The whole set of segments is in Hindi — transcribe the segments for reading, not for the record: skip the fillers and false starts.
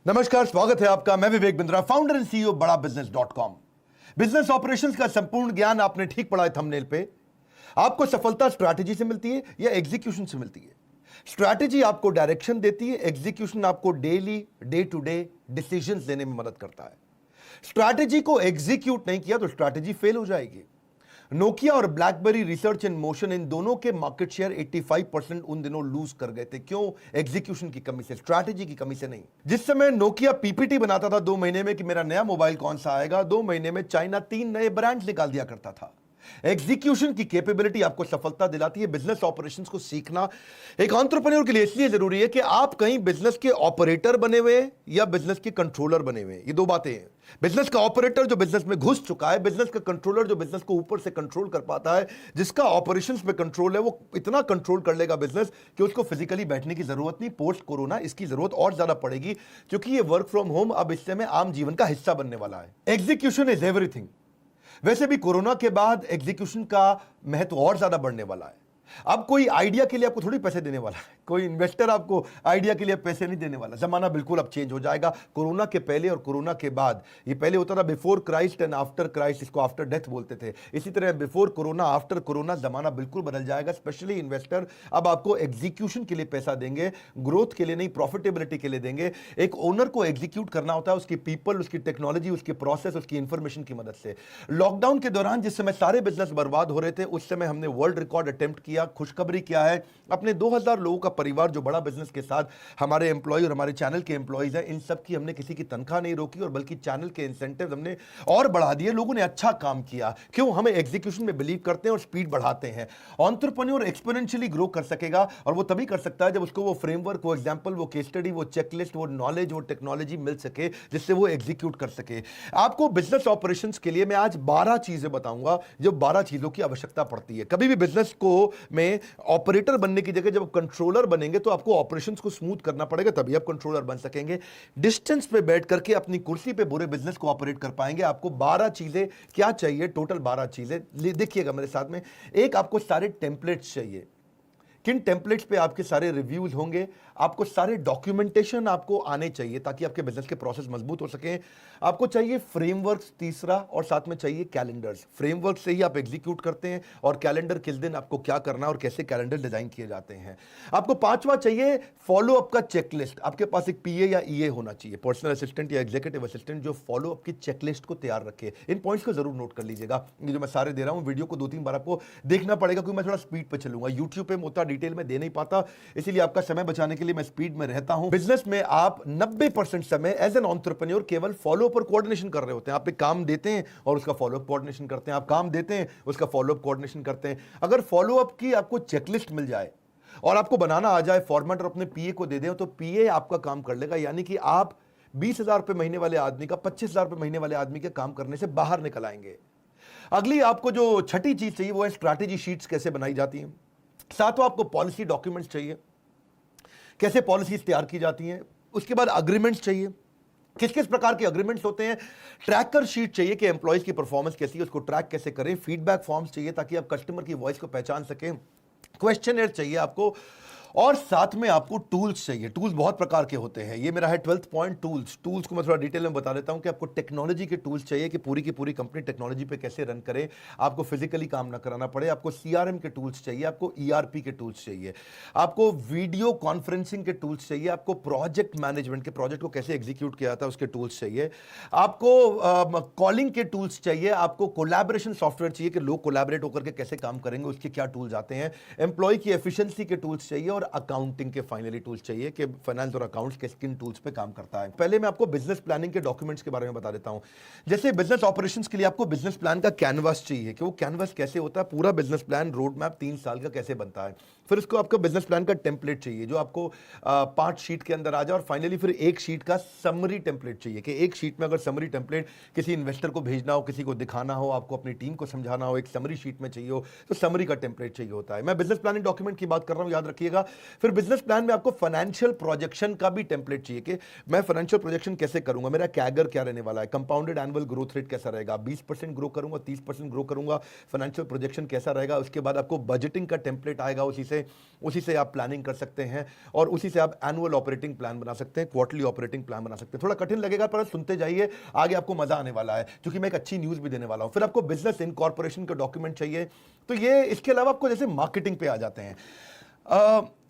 नमस्कार, स्वागत है आपका। मैं Vivek Bindra, founder and CEO बड़ा बिजनेस .com। बिजनेस ऑपरेशंस का संपूर्ण ज्ञान आपने ठीक पढ़ा है थंबनेल पे। आपको सफलता स्ट्रैटेजी से मिलती है या एग्जीक्यूशन से मिलती है? स्ट्रैटेजी आपको डायरेक्शन देती है, एग्जीक्यूशन आपको daily day to day decisions लेने में मदद करता है। स्ट्रैटेजी को एग्जीक्यूट नहीं किया तो स्ट्रैटेजी फेल हो जाएगी। नोकिया और ब्लैकबेरी रिसर्च इन मोशन, इन दोनों के मार्केट शेयर 85% उन दिनों लूज कर गए थे। क्यों? एग्जीक्यूशन की कमी से, स्ट्रैटेजी की कमी से नहीं। जिस समय नोकिया पीपीटी बनाता था 2 महीने में कि मेरा नया मोबाइल कौन सा आएगा, 2 महीने में चाइना 3 नए ब्रांड्स निकाल दिया करता था। एग्जीक्यूशन की कैपेबिलिटी आपको सफलता दिलाती है। बिजनेस ऑपरेशंस को सीखना एक एंटरप्रेन्योर के लिए इसलिए जरूरी है कि आप कहीं बिजनेस के ऑपरेटर बने हुए या बिजनेस के कंट्रोलर बने हुए। ये दो बातें हैं। बिजनेस का ऑपरेटर जो बिजनेस में घुस चुका है, बिजनेस का कंट्रोलर जो बिजनेस को ऊपर से कंट्रोल कर पाता है, जिसका ऑपरेशंस पे कंट्रोल है, वो इतना कंट्रोल कर लेगा बिजनेस कि उसको फिजिकली बैठने की जरूरत नहीं। पोस्ट कोरोना इसकी जरूरत और ज्यादा पड़ेगी, क्योंकि ये वर्क फ्रॉम होम अब इस समय आम जीवन का हिस्सा बनने वाला है। Execution is everything. वैसे भी कोरोना के बाद एग्जीक्यूशन का महत्व और ज्यादा बढ़ने वाला है। अब कोई आइडिया के लिए आपको थोड़ी पैसे देने वाला है, कोई इन्वेस्टर आपको आइडिया के लिए पैसे नहीं देने वाला। जमाना बिल्कुल अब चेंज हो जाएगा। कोरोना के पहले और कोरोना के बाद, ये पहले होता था before Christ and after Christ, इसको आफ्टर डेथ बोलते थे। इसी तरह बिफोर कोरोना आफ्टर कोरोना जमाना बिल्कुल बदल जाएगा। स्पेशली इन्वेस्टर अब आपको एग्जीक्यूशन के लिए पैसा देंगे, ग्रोथ के लिए नहीं, प्रॉफिटेबिलिटी के लिए देंगे। एक ओनर को एग्जीक्यूट करना होता है उसकी पीपल, उसकी टेक्नोलॉजी, उसकी प्रोसेस, उसकी इंफॉर्मेशन की मदद से। लॉकडाउन के दौरान जिस समय सारे बिजनेस बर्बाद हो रहे थे, उस समय हमने वर्ल्ड रिकॉर्ड अटेम्प्ट किया। खुशखबरी क्या है? अपने 2000 लोगों का परिवार जो बड़ा बिजनेस के साथ हमारे एम्प्लॉय और हमारे चैनल के एम्प्लॉयज हैं, इन सब की हमने किसी की तनख्वाह नहीं रोकी, और बल्कि चैनल के इंसेंटिव हमने और बढ़ा दिए। लोगों ने अच्छा काम किया। क्यों? हमें एग्जीक्यूशन में बिलीव करते हैं और स्पीड बढ़ाते हैं। एंटरप्रेन्योर एक्सपोनेंशियली ग्रो कर सकेगा, और वो तभी कर सकता है जब उसको वो फ्रेमवर्क, वो एग्जांपल, वो केस स्टडी, वो चेकलिस्ट, वो नॉलेज, वो टेक्नोलॉजी मिल सके, जिससे वो एग्जीक्यूट कर सके। आपको बिजनेस ऑपरेशंस के लिए मैं आज 12 चीजें बताऊंगा, जो 12 चीजों की आवश्यकता पड़ती है। कभी भी बिजनेस को में ऑपरेटर बनने की जगह जब कंट्रोलर बनेंगे तो आपको ऑपरेशंस को स्मूथ करना पड़ेगा, तभी आप कंट्रोलर बन सकेंगे। डिस्टेंस पे बैठ करके अपनी कुर्सी पे बुरे बिजनेस को ऑपरेट कर पाएंगे। आपको 12 चीजें क्या चाहिए? टोटल 12 चीजें देखिएगा मेरे साथ में। एक, आपको सारे टेम्पलेट्स चाहिए। किन टेम्पलेट्स पे आपके सारे रिव्यूज होंगे? आपको सारे डॉक्यूमेंटेशन आपको आने चाहिए ताकि आपके बिजनेस के प्रोसेस मजबूत हो सके। आपको चाहिए फ्रेमवर्क्स, तीसरा, और साथ में चाहिए कैलेंडर्स। फ्रेमवर्क से ही आप एग्जीक्यूट करते हैं, और कैलेंडर किस दिन आपको क्या करना है और कैसे कैलेंडर डिजाइन किए जाते हैं। आपको पांचवा चाहिए फॉलो अप का चेकलिस्ट। आपके पास एक पीए या ईए होना चाहिए, पर्सनल असिस्टेंट या एग्जीक्यूटिव असिस्टेंट, जो फॉलो अप की चेकलिस्ट को तैयार रखे। इन पॉइंट्स को जरूर नोट कर लीजिएगा। ये जो मैं सारे दे रहा हूं, वीडियो को 2-3 बार आपको देखना पड़ेगा, क्योंकि मैं थोड़ा स्पीड पे चलूंगा। यूट्यूब पे मोटा डिटेल में दे नहीं पाता, इसीलिए आपका समय बचाने के लिए मैं स्पीड में रहता हूं। बिजनेस में आप 90% समय एज एन एंटरप्रेन्योर केवल फॉलो अप और कोऑर्डिनेशन कर रहे होते हैं। आप एक काम देते हैं और उसका फॉलो अप कोऑर्डिनेशन करते हैं, आप काम देते हैं उसका फॉलो अप कोऑर्डिनेशन करते हैं। अगर फॉलो अप की आपको चेकलिस्ट मिल जाए और आपको बनाना आ जाए फॉर्मेट, और अपने पीए को दे दें, तो पीए आपका काम कर लेगा। यानी कि आप 20,000 रुपए महीने वाले आदमी का 25,000 रुपए महीने वाले आदमी के काम करने से बाहर निकल आएंगे। अगली आपको जो छठी चीज चाहिए वो है स्ट्रैटेजी शीट्स कैसे बनाई जाती हैं। सातवां, आपको पॉलिसी डॉक्यूमेंट्स चाहिए, कैसे पॉलिसीज तैयार की जाती हैं। उसके बाद अग्रीमेंट्स चाहिए, किस किस प्रकार के अग्रीमेंट्स होते हैं। ट्रैकर शीट चाहिए कि एम्प्लॉयज की परफॉर्मेंस कैसी है, उसको ट्रैक कैसे करें। फीडबैक फॉर्म्स चाहिए ताकि आप कस्टमर की वॉइस को पहचान सकें। क्वेश्चनर चाहिए आपको, और साथ में आपको टूल्स चाहिए। टूल्स बहुत प्रकार के होते हैं। ये मेरा है 12th पॉइंट, टूल्स। टूल्स को मैं थोड़ा डिटेल में बता देता हूं कि आपको टेक्नोलॉजी के टूल्स चाहिए कि पूरी की पूरी कंपनी टेक्नोलॉजी पे कैसे रन करे, आपको फिजिकली काम ना कराना पड़े। आपको सीआरएम के टूल्स चाहिए, आपको ईआरपी के टूल्स चाहिए, आपको वीडियो कॉन्फ्रेंसिंग के टूल्स चाहिए, आपको प्रोजेक्ट मैनेजमेंट के, प्रोजेक्ट को कैसे एग्जीक्यूट किया जाता है उसके टूल्स चाहिए, आपको कॉलिंग के टूल्स चाहिए, आपको कोलैबोरेशन सॉफ्टवेयर चाहिए कि लोग कोलैबोरेट होकर के कैसे काम करेंगे, उसके क्या टूल्स आते हैं, एम्प्लॉय की एफिशिएंसी के टूल्स चाहिए, और अकाउंटिंग के फाइनली टूल्स चाहिए कि फाइनेंस और अकाउंट्स के किन टूल्स पे काम करता है। पहले मैं आपको बिजनेस प्लानिंग के डॉक्यूमेंट्स के बारे में बता देता हूं। जैसे बिजनेस ऑपरेशंस के लिए आपको बिजनेस प्लान का कैनवास चाहिए कि वो कैनवास कैसे होता है, पूरा बिजनेस प्लान रोड मैप 3 साल का कैसे बनता है। फिर उसको आपको बिजनेस प्लान का टेम्पलेट चाहिए जो आपको 5 शीट के अंदर आ जाए, और फाइनली फिर एक शीट का समरी टेम्पलेट चाहिए कि एक शीट में अगर समरी टेम्पलेट किसी इन्वेस्टर को भेजना हो, किसी को दिखाना हो, आपको अपनी टीम को समझाना हो, एक समरी शीट में चाहिए हो, तो समरी का टेम्पलेट चाहिए होता है। मैं बिजनेस प्लानिंग डॉक्यूमेंट की बात कर रहा हूं, याद रखिएगा। फिर बिजनेस प्लान में आपको फाइनेंशियल प्रोजेक्शन का भी टेम्पलेट चाहिए कि मैं फाइनेंशियल प्रोजेक्शन कैसे करूंगा, मेरा कैगर क्या रहने वाला है, कंपाउंडेड एनुअल ग्रोथ रेट कैसा रहेगा, 20% ग्रो करूंगा, 30% ग्रो करूंगा, फाइनेंशियल प्रोजेक्शन कैसा रहेगा। उसके बाद आपको बजटिंग का टेम्पलेट आएगा, उसी से आप प्लानिंग कर सकते हैं और उसी से आप एनुअल ऑपरेटिंग प्लान बना सकते हैं, क्वार्टरली ऑपरेटिंग प्लान बना सकते हैं। थोड़ा कठिन लगेगा पर सुनते जाइए, आगे आपको मजा आने वाला है क्योंकि मैं एक अच्छी न्यूज भी देने वाला हूं। फिर आपको बिजनेस इनकॉर्पोरेशन का डॉक्यूमेंट चाहिए। तो ये इसके अलावा आपको जैसे मार्केटिंग पे आ जाते हैं।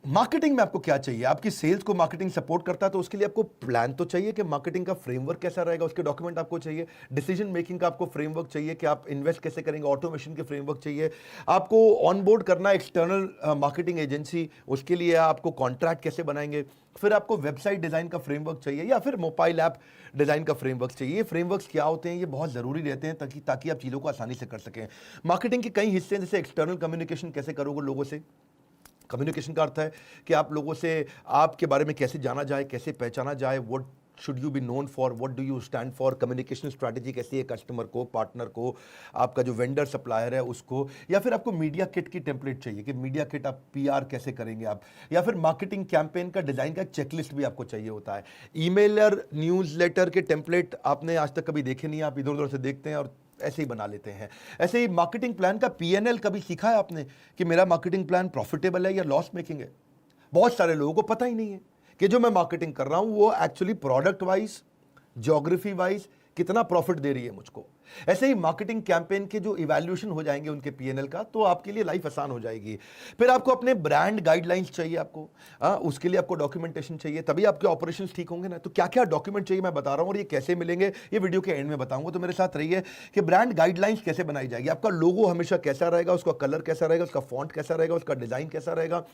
मार्केटिंग में आपको क्या चाहिए, आपकी सेल्स को मार्केटिंग सपोर्ट करता है तो उसके लिए आपको प्लान तो चाहिए कि मार्केटिंग का फ्रेमवर्क कैसा रहेगा, उसके डॉक्यूमेंट आपको चाहिए। डिसीजन मेकिंग का आपको फ्रेमवर्क चाहिए कि आप इन्वेस्ट कैसे करेंगे, ऑटोमेशन के फ्रेमवर्क चाहिए। आपको ऑनबोर्ड करना एक्सटर्नल मार्केटिंग एजेंसी, उसके लिए आपको कॉन्ट्रैक्ट कैसे बनाएंगे। फिर आपको वेबसाइट डिजाइन का फ्रेमवर्क चाहिए या फिर मोबाइल ऐप डिजाइन का फ्रेमवर्क चाहिए। ये फ्रेमवर्क्स क्या होते हैं, ये बहुत जरूरी रहते हैं ताकि आप चीजों को आसानी से कर सकें। मार्केटिंग के कई हिस्से हैं, जैसे एक्सटर्नल कम्युनिकेशन कैसे करोगे लोगों से। कम्युनिकेशन का अर्थ है कि आप लोगों से आपके बारे में कैसे जाना जाए, कैसे पहचाना जाए, what should you be known for, what do you stand for. Communication strategy कैसी है कस्टमर को, पार्टनर को, आपका जो वेंडर सप्लायर है उसको। या फिर आपको मीडिया किट की टेम्पलेट चाहिए कि मीडिया किट आप पीआर कैसे करेंगे आप। या फिर मार्केटिंग कैंपेन का डिजाइन का चेकलिस्ट भी आपको चाहिए होता है। ईमेलर न्यूज़लेटर के टेम्पलेट आपने आज तक कभी देखे नहीं, आप इधर उधर से देखते हैं और ऐसे ही बना लेते हैं। ऐसे ही मार्केटिंग प्लान का पीएनएल कभी सीखा है आपने कि मेरा मार्केटिंग प्लान प्रॉफिटेबल है या लॉस मेकिंग है। बहुत सारे लोगों को पता ही नहीं है कि जो मैं मार्केटिंग कर रहा हूं वो actually product wise, geography wise कितना प्रॉफिट दे रही है मुझको। ऐसे ही मार्केटिंग कैंपेन के जो इवैल्यूएशन हो जाएंगे उनके पीएनएल का, तो आपके लिए लाइफ आसान हो जाएगी। फिर आपको अपने ब्रांड गाइडलाइंस चाहिए आपको, उसके लिए आपको डॉक्यूमेंटेशन चाहिए, तभी आपके ऑपरेशंस ठीक होंगे ना। तो क्या क्या डॉक्यूमेंट चाहिए मैं बता रहा हूं और ये कैसे मिलेंगे ये वीडियो के एंड में बताऊंगा। तो मेरे साथ रहिए कि ब्रांड गाइडलाइंस कैसे बनाई जाएगी, आपका लोगो हमेशा कैसा रहेगा, उसका कलर कैसा रहेगा, उसका फॉन्ट कैसा रहेगा, उसका डिजाइन कैसा रहेगा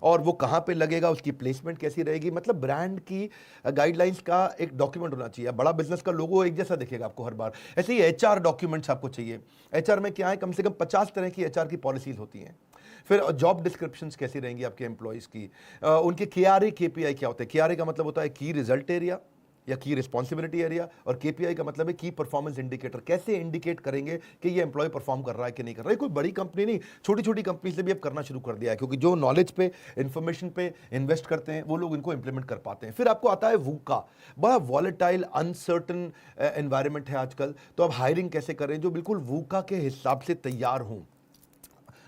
और वो कहां पे लगेगा, उसकी प्लेसमेंट कैसी रहेगी। मतलब ब्रांड की गाइडलाइंस का एक डॉक्यूमेंट होना चाहिए। बड़ा बिजनेस का लोगो एक जैसा दिखेगा आपको हर बार। ऐसे ही एचआर डॉक्यूमेंट्स आपको चाहिए। एचआर में क्या है, कम से कम 50 तरह की एचआर की पॉलिसीज होती हैं। फिर जॉब डिस्क्रिप्शंस कैसी रहेंगी आपके एम्प्लॉयज की, उनके केआरए केपीआई क्या होते हैं। केआरए का मतलब होता है की रिजल्ट एरिया या की रिस्पॉन्सिबिलिटी एरिया, और केपीआई का मतलब है की परफॉर्मेंस इंडिकेटर। कैसे इंडिकेट करेंगे कि ये एम्प्लॉय परफॉर्म कर रहा है कि नहीं कर रहा है। कोई बड़ी कंपनी नहीं, छोटी छोटी कंपनी से भी अब करना शुरू कर दिया है, क्योंकि जो नॉलेज पे, इंफॉर्मेशन पे इन्वेस्ट करते हैं वो लोग इनको इंप्लीमेंट कर पाते हैं। फिर आपको आता है वूका, बड़ा वॉलेटाइल अनसर्टन एनवायरमेंट है आजकल, तो अब हायरिंग कैसे करें जो बिल्कुल वूका के हिसाब से तैयार हों।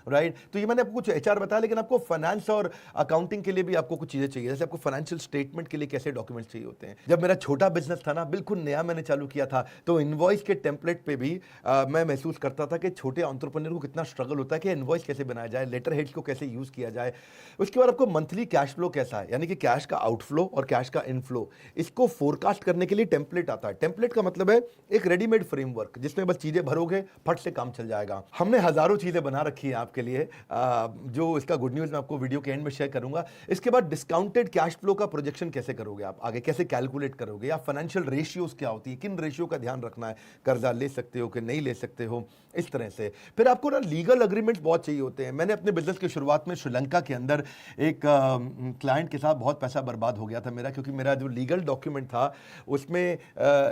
राइट तो ये मैंने आपको कुछ एचआर बताया, लेकिन आपको फाइनेंस और अकाउंटिंग के लिए भी आपको कुछ चीजें चाहिए। जैसे आपको फाइनेंशियल स्टेटमेंट के लिए कैसे डॉक्यूमेंट्स चाहिए होते हैं। जब मेरा छोटा बिजनेस था ना, बिल्कुल नया मैंने चालू किया था, तो इनवॉइस के टेम्पलेट पे भी मैं महसूस करता था कि छोटे एंटरप्रेन्योर को कितना स्ट्रगल होता है कि इनवॉइस कैसे बनाया जाए, लेटर हेड्स को कैसे यूज किया जाए। उसके बाद आपको मंथली कैश फ्लो कैसा है, यानी कि कैश का आउटफ्लो और कैश का इनफ्लो, इसको फोरकास्ट करने के लिए टेम्पलेट आता है। टेम्पलेट का मतलब है एक रेडीमेड फ्रेमवर्क जिसमें बस चीजें भरोगे, फट से काम चल जाएगा। हमने हजारों चीजें बना रखी है आपके लिए, जो इसका गुड न्यूज मैं आपको वीडियो के एंड में शेयर करूंगा। इसके बाद डिस्काउंटेड कैश फ्लो का प्रोजेक्शन कैसे करोगे आप, आगे कैसे कैलकुलेट करोगे, या फाइनेंशियल रेशियोज क्या होती है, किन रेशियो का ध्यान रखना है, कर्जा ले सकते हो कि नहीं ले सकते हो, इस तरह से। फिर आपको ना लीगल अग्रीमेंट्स बहुत चाहिए होते हैं। मैंने अपने बिजनेस की शुरुआत में श्रीलंका के अंदर एक क्लाइंट के साथ बहुत पैसा बर्बाद हो गया था मेरा, क्योंकि मेरा जो लीगल डॉक्यूमेंट था उसमें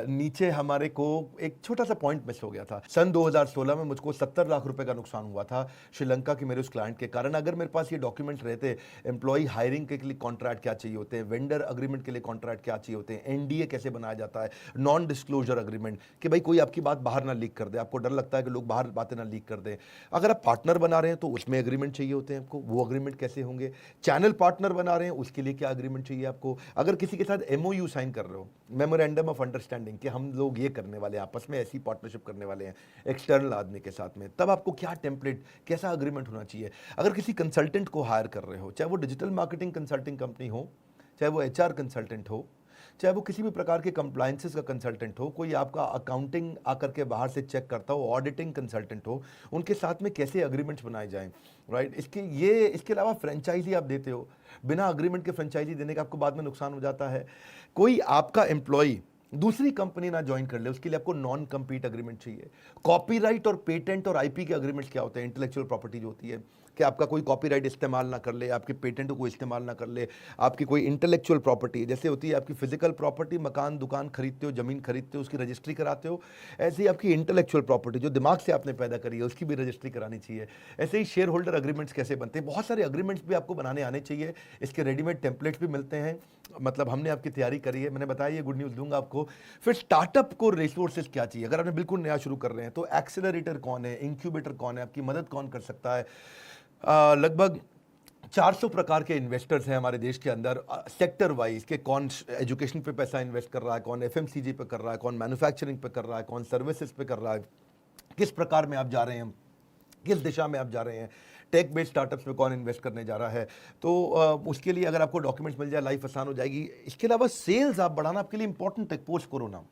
नीचे हमारे को एक छोटा सा पॉइंट मिस हो गया था। सन 2016 में मुझको 70 लाख रुपए का नुकसान हुआ था श्रीलंका के मेरे उस क्लाइंट के कारण। अगर मेरे पास ये डॉक्यूमेंट रहते, एम्प्लॉय हायरिंग के लिए कॉन्ट्रैक्ट क्या चाहिए होते हैं, वेंडर अग्रीमेंट के लिए कॉन्ट्रैक्ट क्या चाहिए होते हैं, एनडीए कैसे बनाया जाता है, नॉन डिस्क्लोजर अग्रीमेंट कि भाई कोई आपकी बात बाहर ना लीक कर दे, आपको डर लगता है कि लोग बाहर बातें ना लीक कर दें। अगर आप पार्टनर बना रहे हैं तो उसमें एग्रीमेंट चाहिए होते हैं आपको, वो एग्रीमेंट कैसे होंगे। चैनल पार्टनर बना रहे हैं उसके लिए क्या एग्रीमेंट चाहिए आपको। अगर किसी के साथ एमओयू साइन कर रहे हो, मेमोरेंडम ऑफ अंडरस्टैंडिंग, कि हम लोग ये करने वाले हैं, आपस में ऐसी पार्टनरशिप करने वाले हैं एक्सटर्नल आदमी के साथ में, तब आपको क्या टेम्पलेट, कैसा अग्रीमेंट होना चाहिए। अगर किसी कंसल्टेंट को हायर कर रहे हो, चाहे वो डिजिटल मार्केटिंग कंसल्टिंग कंपनी हो, चाहे वो एचआर कंसल्टेंट हो, चाहे वो किसी भी प्रकार के कंप्लायंसेस का कंसल्टेंट हो, कोई आपका अकाउंटिंग आकर के बाहर से चेक करता हो, ऑडिटिंग कंसल्टेंट हो, उनके साथ में कैसे अग्रीमेंट्स बनाए जाएं। राइट इसके अलावा फ्रेंचाइजी आप देते हो, बिना अग्रीमेंट के फ्रेंचाइजी देने का आपको बाद में नुकसान हो जाता है। कोई आपका एम्प्लॉय दूसरी कंपनी ना ज्वाइन कर ले, उसके लिए आपको नॉन कंपीट अग्रीमेंट चाहिए। कॉपीराइट और पेटेंट और आईपी के अग्रीमेंट्स क्या होते हैं, इंटेलेक्चुअल प्रॉपर्टी जो होती है, कि आपका कोई कॉपीराइट इस्तेमाल ना कर ले, आपके पेटेंट को इस्तेमाल ना कर ले, आपकी कोई इंटेलेक्चुअल प्रॉपर्टी जैसे होती है आपकी फिजिकल प्रॉपर्टी, मकान दुकान खरीदते हो, ज़मीन खरीदते हो, उसकी रजिस्ट्री कराते हो, ऐसे ही आपकी इंटेलेक्चुअल प्रॉपर्टी जो दिमाग से आपने पैदा करी है उसकी भी रजिस्ट्री करानी चाहिए। ऐसे ही शेयर होल्डर अग्रीमेंट्स कैसे बनते हैं, बहुत सारे अग्रीमेंट्स भी आपको बनाने आने चाहिए। इसके रेडीमेड टेम्पलेट्स भी मिलते हैं, मतलब हमने आपकी तैयारी करी है, मैंने बताया ये गुड न्यूज़ दूंगा आपको। फिर स्टार्टअप को रिसोर्सेज क्या चाहिए, अगर आपने बिल्कुल नया शुरू कर रहे हैं तो एक्सेलरेटर कौन है, इंक्यूबेटर कौन है, आपकी मदद कौन कर सकता है। लगभग 400 प्रकार के इन्वेस्टर्स हैं हमारे देश के अंदर, सेक्टर वाइज के कौन एजुकेशन पे पैसा इन्वेस्ट कर रहा है, कौन एफएमसीजी पे कर रहा है, कौन मैन्युफैक्चरिंग पे कर रहा है, कौन सर्विसेज पे कर रहा है, किस प्रकार में आप जा रहे हैं, किस दिशा में आप जा रहे हैं, टेक बेस्ड स्टार्टअप्स में कौन इन्वेस्ट करने जा रहा है। तो उसके लिए अगर आपको डॉक्यूमेंट्स मिल जाए लाइफ आसान हो जाएगी। इसके अलावा सेल्स आप बढ़ाना आपके लिए इंपॉर्टेंट है पोस्ट कोरोना,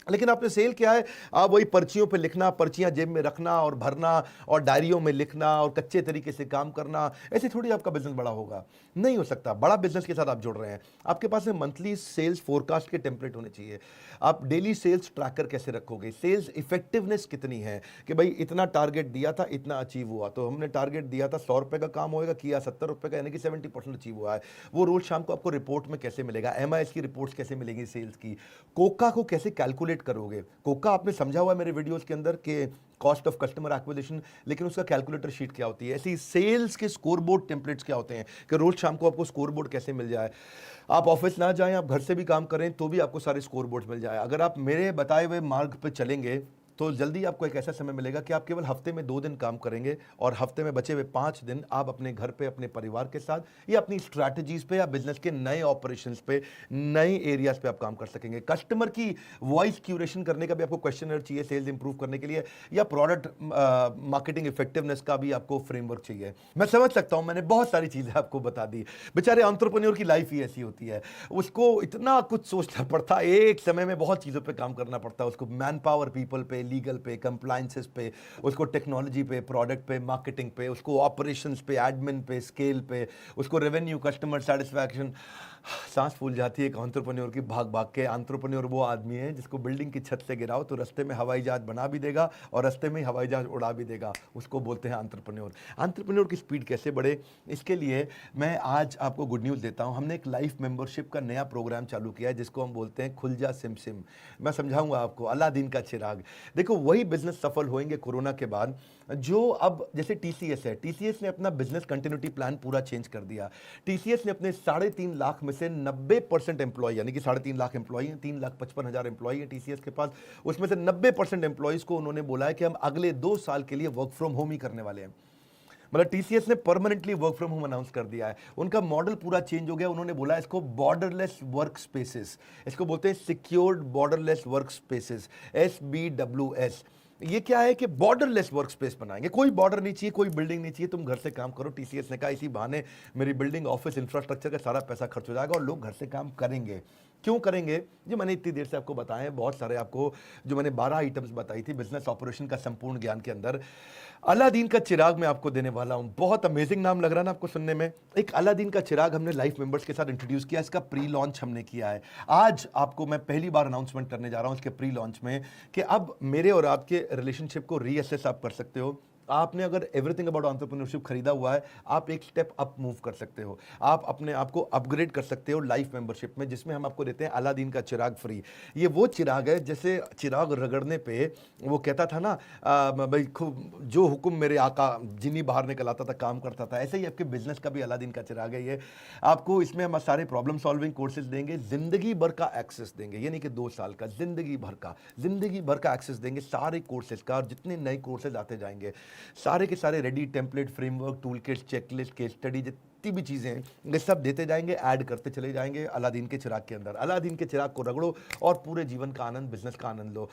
लेकिन आपने सेल क्या है, आप वही पर्चियों पे लिखना, पर्चियां जेब में रखना और भरना और डायरियों में लिखना और कच्चे तरीके से काम करना, ऐसे थोड़ी आपका बिजनेस बड़ा होगा, नहीं हो सकता। बड़ा बिजनेस के साथ आप जुड़ रहे हैं, आपके पास में मंथली सेल्स फोरकास्ट के टेम्पलेट होने चाहिए। आप डेली सेल्स ट्रैकर कैसे रखोगे, सेल्स इफेक्टिवनेस कितनी है कि भाई इतना टारगेट दिया था, इतना अचीव हुआ, तो हमने टारगेट दिया था 100 रुपए का काम होएगा, किया 70 रुपए का, यानी कि 70% अचीव हुआ है। वो रोज शाम को आपको रिपोर्ट में कैसे मिलेगा, MIS की रिपोर्ट्स कैसे मिलेंगी सेल्स की, कोका को कैसे कैलकुलेट करोगे। कोका आपने समझा हुआ है मेरे वीडियोस के अंदर कि कॉस्ट ऑफ कस्टमर एक्विजिशन, लेकिन उसका कैलकुलेटर शीट क्या होती है। ऐसी सेल्स के स्कोरबोर्ड टेम्पलेट्स क्या होते हैं कि रोज शाम को आपको स्कोरबोर्ड कैसे मिल जाए। आप ऑफिस ना जाएं, आप घर से भी काम करें तो भी आपको सारे स्कोरबोर्ड्स मिल जाए। अगर आप मेरे बताए हुए मार्ग पर चलेंगे तो जल्दी आपको एक ऐसा समय मिलेगा कि आप केवल हफ्ते में 2 दिन काम करेंगे और हफ्ते में बचे हुए 5 दिन आप अपने घर पे, अपने परिवार के साथ या अपनी स्ट्रैटेजीज पे या बिजनेस के नए ऑपरेशंस पे, नए एरियाज पे आप काम कर सकेंगे। कस्टमर की वॉइस क्यूरेशन करने का भी आपको क्वेश्चनर चाहिए सेल्स इंप्रूव करने के लिए, या प्रोडक्ट मार्केटिंग इफेक्टिवनेस का भी आपको फ्रेमवर्क चाहिए। मैं समझ सकता हूं, मैंने बहुत सारी चीजें आपको बता दी। बेचारे एंटरप्रेन्योर की लाइफ ही ऐसी होती है, उसको इतना कुछ सोचना पड़ता है, एक समय में बहुत चीजों पे काम करना पड़ता है उसको, मैन पावर पीपल पे, लीगल पे, कंप्लायंसेस पे, उसको टेक्नोलॉजी पे, प्रोडक्ट पे, मार्केटिंग पे, उसको ऑपरेशंस पे, एडमिन पे, स्केल पे, उसको रेवेन्यू, कस्टमर सेटिस्फैक्शन। सांस फूल जाती है एक एंटरप्रेन्योर की भाग भाग के। एंटरप्रेन्योर वो आदमी है जिसको बिल्डिंग की छत से गिराओ तो रास्ते में हवाई जहाज बना भी देगा और रास्ते में ही हवाई जहाज उड़ा भी देगा, उसको बोलते हैं एंटरप्रेन्योर। एंटरप्रेन्योर की स्पीड कैसे बढ़े, इसके लिए मैं आज आपको गुड न्यूज़ देता हूं। हमने एक लाइफ मेंबरशिप का नया प्रोग्राम चालू किया है जिसको हम बोलते हैं खुल जा सिम सिम। मैं समझाऊंगा आपको, अलादीन का चिराग। देखो वही बिजनेस सफल होंगे कोरोना के बाद जो अब, जैसे TCS है, TCS ने अपना बिजनेस कंटिन्यूटी प्लान पूरा चेंज कर दिया। TCS ने अपने 3.5 लाख में से 90% एम्प्लॉय, यानी कि 3.5 लाख एम्प्लॉय हैं, 3,55,000 एम्प्लॉय हैं TCS के पास, उसमें से 90% एम्प्लॉयज को उन्होंने बोला है कि हम अगले 2 साल के लिए वर्क फ्रॉम होम ही करने वाले हैं। मतलब TCS ने permanently work from home announce कर दिया है। उनका मॉडल पूरा चेंज हो गया। उन्होंने बोला इसको बॉर्डरलेस वर्क स्पेसेस, इसको बोलते हैं secured borderless work spaces, SBWS। ये क्या है कि बॉर्डरलेस वर्क स्पेस बनाएंगे, कोई बॉर्डर नहीं चाहिए, कोई बिल्डिंग नहीं चाहिए, तुम घर से काम करो। TCS ने कहा इसी बहाने मेरी बिल्डिंग, ऑफिस, इंफ्रास्ट्रक्चर का सारा पैसा खर्च हो जाएगा और लोग घर से काम करेंगे। क्यों करेंगे, जो मैंने इतनी देर से आपको बताए हैं, बहुत सारे आपको जो मैंने 12 आइटम्स बताई थी बिजनेस ऑपरेशन का संपूर्ण ज्ञान के अंदर, अलादीन का चिराग मैं आपको देने वाला हूं। बहुत अमेजिंग नाम लग रहा है ना आपको सुनने में। एक अलादीन का चिराग हमने लाइफ मेंबर्स के साथ इंट्रोड्यूस किया, इसका प्री लॉन्च हमने किया है। आज आपको मैं पहली बार अनाउंसमेंट करने जा रहा हूं इसके प्री लॉन्च में कि अब मेरे और आपके रिलेशनशिप को रीअसेस आप कर सकते हो। आपने अगर एवरीथिंग अबाउट एंटरप्रेन्योरशिप खरीदा हुआ है, आप एक स्टेप अप मूव कर सकते हो, आप अपने आप को अपग्रेड कर सकते हो लाइफ मेंबरशिप में, जिसमें हम आपको देते हैं अलादीन का चिराग फ्री। ये वो चिराग है जैसे चिराग रगड़ने पे वो कहता था ना, भाई जो हुक्म मेरे आका, जिन्नी बाहर निकल आता था, काम करता था। ऐसे ही आपके बिजनेस का भी अलादीन का चिराग है ये। आपको इसमें हम सारे प्रॉब्लम सॉल्विंग कोर्सेज देंगे, जिंदगी भर का एक्सेस देंगे, ये नहीं कि 2 साल का, जिंदगी भर का एक्सेस देंगे सारे कोर्सेज का। और जितने नए कोर्सेज आते जाएंगे सारे के सारे ready template, framework, tool kit, checklist, case study, जितनी भी चीज़ें हैं ये सब देते जाएंगे, ऐड करते चले जाएंगे अलादीन के चिराग के अंदर। अलादीन के चिराग को रगड़ो और पूरे जीवन का आनंद, बिजनेस का आनंद लो।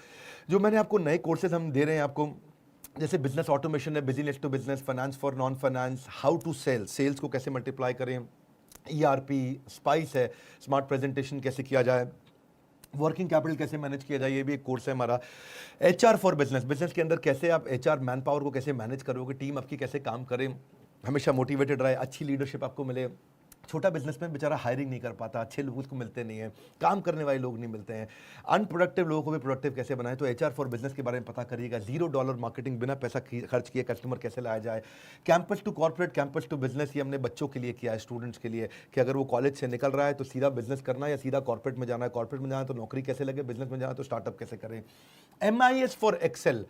जो मैंने आपको नए कोर्सेज हम दे रहे हैं आपको, जैसे बिजनेस ऑटोमेशन है, business to business, finance for non finance, how to sell, sales को कैसे मल्टीप्लाई करें, ERP, स्पाइस है, स्मार्ट प्रेजेंटेशन कैसे किया जाए, वर्किंग कैपिटल कैसे मैनेज किया जाए, ये भी एक कोर्स है हमारा। HR फॉर बिजनेस, बिजनेस के अंदर कैसे आप HR मैन पावर को कैसे मैनेज करोगे, टीम आपकी कैसे काम करे, हमेशा मोटिवेटेड रहे, अच्छी लीडरशिप आपको मिले, छोटा बिजनेसमैन बेचारा हायरिंग नहीं कर पाता, अच्छे लोग उसको मिलते नहीं हैं, काम करने वाले लोग नहीं मिलते हैं। अनप्रोडक्टिव लोगों को भी प्रोडक्टिव कैसे बनाएं, तो एचआर फॉर बिजनेस के बारे में पता करिएगा। $0 मार्केटिंग, बिना पैसा खर्च किए कस्टमर कैसे लाया जाए। Campus to corporate, campus to business, ये हमने बच्चों के लिए किया है, स्टूडेंट्स के लिए, कि अगर वो कॉलेज से निकल रहा है तो सीधा बिजनेस करना है या सीधा कॉर्पोरेट में जाना है। कॉर्पोरेट में जाना है तो नौकरी कैसे लगे, बिजनेस में जाना है तो स्टार्टअप कैसे करें। MIS for excel,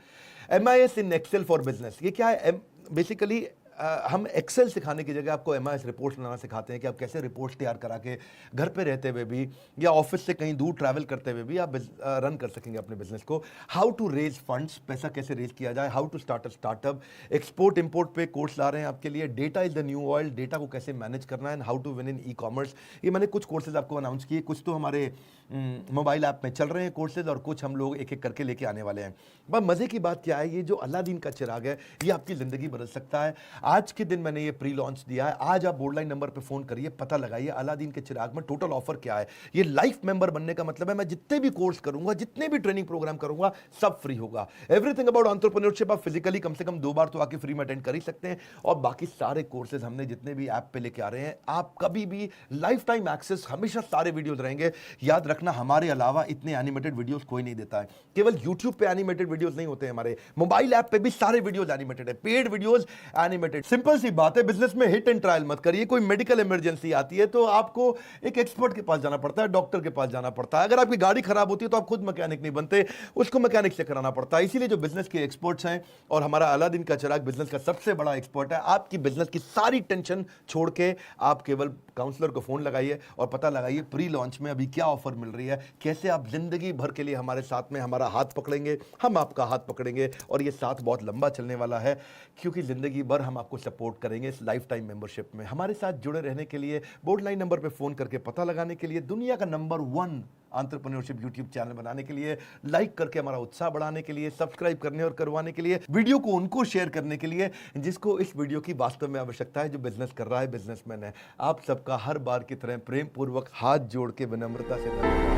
MIS in excel for business, ये क्या है? बेसिकली हम एक्सेल सिखाने की जगह आपको MIS रिपोर्ट्स बनाना सिखाते हैं कि आप कैसे रिपोर्ट्स तैयार करा के घर पे रहते हुए भी या ऑफिस से कहीं दूर ट्रैवल करते हुए भी आप रन कर सकेंगे अपने बिजनेस को। हाउ टू रेज फंड्स, पैसा कैसे रेज किया जाए, how to start a startup, export import पे कोर्स ला रहे हैं आपके लिए। Data is the new oil, data को कैसे मैनेज करना है, how to win in e-commerce. ये मैंने कुछ कोर्सेज आपको अनाउंस किए, कुछ तो हमारे मोबाइल ऐप में चल रहे हैं कोर्सेज, और कुछ हम लोग एक एक करके लेके आने वाले हैं। बस मजे की बात क्या है, ये जो अलादीन का चिराग है ये आपकी जिंदगी बदल सकता है। आज के दिन मैंने ये प्री लॉन्च दिया है। आज आप बोर्डलाइन नंबर पे फोन करिए, पता लगाइए अलादीन के चिराग में टोटल ऑफर क्या है। ये लाइफ मेंबर बनने का मतलब है मैं जितने भी कोर्स करूंगा, जितने भी ट्रेनिंग प्रोग्राम करूंगा, सब फ्री होगा। एवरीथिंग अबाउट एंटरप्रेन्योरशिप आप फिजिकली कम से कम 2 बार तो आके फ्री में अटेंड कर ही सकते हैं, और बाकी सारे कोर्सेज हमने जितने भी ऐप पे लेके आ रहे हैं, आप कभी भी लाइफ टाइम एक्सेस, हमेशा सारे वीडियोज रहेंगे। याद रखना, हमारे अलावा इतने एनिमेटेड वीडियोस कोई नहीं देता है। केवल YouTube पे एनिमेटेड वीडियोस नहीं होते हैं, हमारे मोबाइल ऐप पे भी सारे वीडियोस एनिमेटेड है, पेड वीडियोस एनिमेटेड। सिंपल सी बात है, बिजनेस में हिट एंड ट्रायल मत करिए। कोई मेडिकल इमरजेंसी आती है तो आपको एक एक्सपर्ट के पास जाना पड़ता है, डॉक्टर के पास जाना पड़ता है। अगर आपकी गाड़ी खराब होती है तो आप खुद मैकेनिक नहीं बनते, उसको मैकेनिक से कराना पड़ता है। इसीलिए जो बिजनेस के एक्सपर्ट्स हैं, और हमारा अलादीन का चिराग बिजनेस का सबसे बड़ा एक्सपर्ट है, आपकी बिजनेस की सारी टेंशन छोड़ के आप केवल काउंसलर को फोन लगाइए और पता लगाइए प्री लॉन्च में अभी क्या ऑफर मिल रही है, कैसे आप जिंदगी भर के लिए हमारे साथ में हमारा हाथ पकड़ेंगे, हम आपका हाथ पकड़ेंगे, और ये साथ बहुत लंबा चलने वाला है, क्योंकि जिंदगी भर हम आपको सपोर्ट करेंगे इस लाइफ टाइम मेंबरशिप में। हमारे साथ जुड़े रहने के लिए, बोर्डलाइन नंबर पे फोन करके पता लगाने के लिए, दुनिया का नंबर 1 एंटरप्रेन्योरशिप यूट्यूब चैनल बनाने के लिए, लाइक करके हमारा उत्साह बढ़ाने के लिए, सब्सक्राइब करने और करवाने के लिए, वीडियो को उनको शेयर करने के लिए जिसको इस वीडियो की वास्तव में आवश्यकता है, जो बिजनेस कर रहा है, बिजनेसमैन है। आप सबका हर बार की तरह प्रेम पूर्वक हाथ जोड़ के विनम्रता से धन्यवाद।